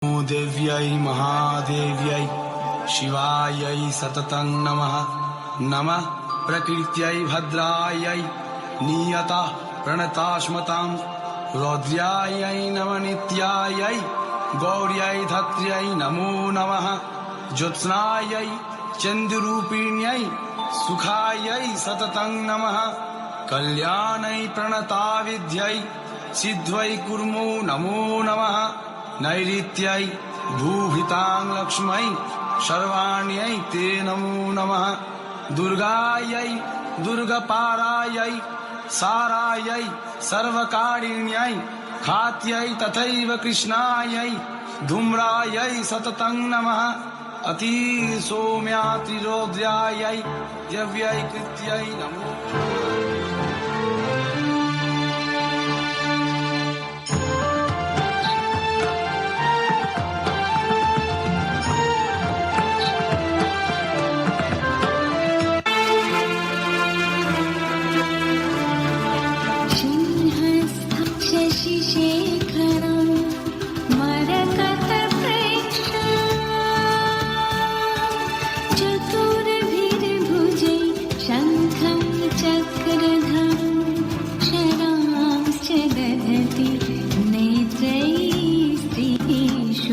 नमो देव्यै महादेव्यै शिवायै सततं नमः। नमः प्रकृत्यै भद्रायै नियता प्रणतास्मतां रौद्र्यायै नमनित्यायै गौर्यै धत्र्यै नमो नमः। ज्योत्स्नायै चन्द्ररूपिण्यै सुखायै सततं नमः। कल्याणै प्रणताविद्यै सिद्ध्यै कुर्मो नमो नमः। नैऋत्यै भूभितां लक्ष्मै सर्वाण्यै ते नमो नमः। दुर्गायै दुर्गपारायै सारायै सर्वकारिण्यै खात्यै तथैव कृष्णायै धूम्रायै सततं नमः। अति सौम्यातिरौद्र्यायै दिव्यै कृत्यै नमो शशिशेखरं मरकतप्रेक्षं चतुर्भिर्भुजैः शङ्खं चक्रधरं शरांश्च दधति नेत्रैः स्त्रीशोभिता।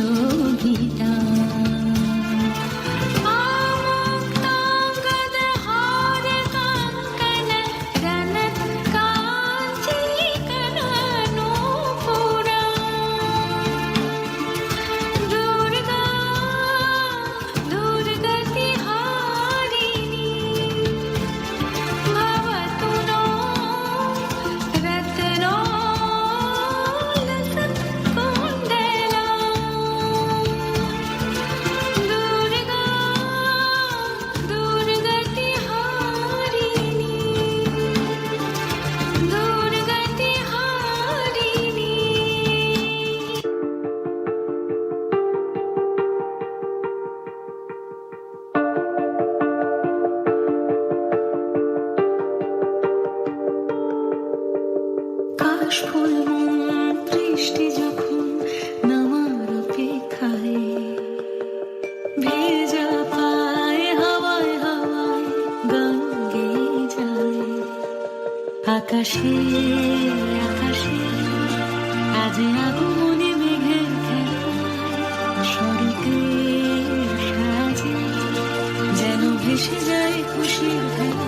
কাশফুল বৃষ্টি যখন নামার অপেক্ষায় ভেজা পায় হাওয়ায় হাওয়ায় গান গেয়ে যায়। আকাশে আকাশে আজ আগমনে মেঘের খেলায় স্বর্গের সাজে যেন ভেসে যায় খুশির ভেলা।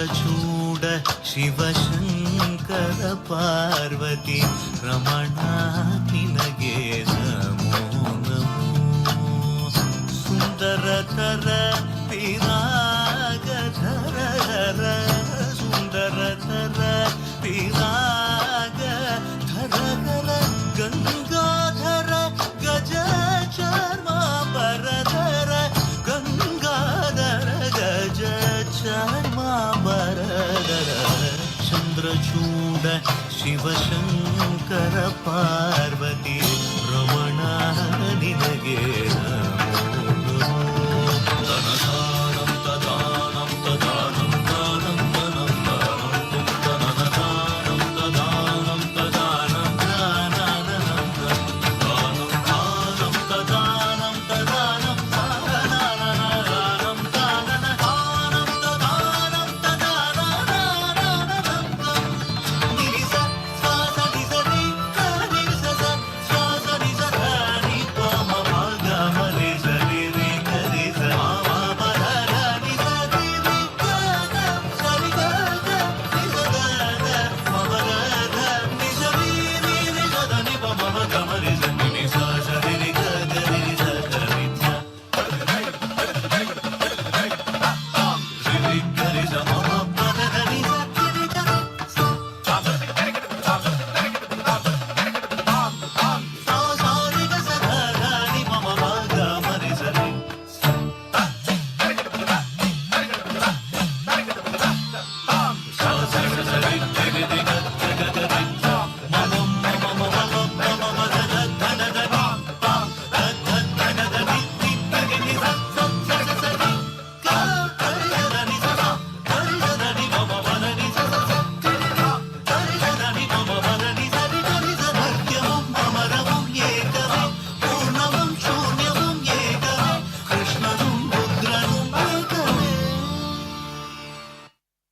ಚಂದ್ರಚೂಡ ಶಿವಶಂಕರ ಪಾರ್ವತಿ ರಮಣ ನಿನಗೆ ನಮೋ ನಮೋ ಸುಂದರತರ ಪಿರಾಗಧರ ಸುಂದರತರ ಪಿರಾಗಧರ ಗಂಗಾಧರ ಗಜ ಚರ್ಮಾಂಬರಧರ ಗಂಗಾಧರ ಗಜ ಚರ್ಮಾಂಬರಧರ ಚಂದ್ರಚೂಡ ಶಿವಶಂಕರ ಪಾರ್ವತಿ ರಮಣ ನಿನಗೆ ನಮೋ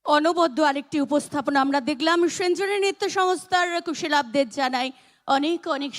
অনবদ্য আরেকটি উপস্থাপনা আমরা দেখলাম। সেঞ্চুরি নৃত্য সংস্থার কুশলাবদের জানাই অনেক অনেক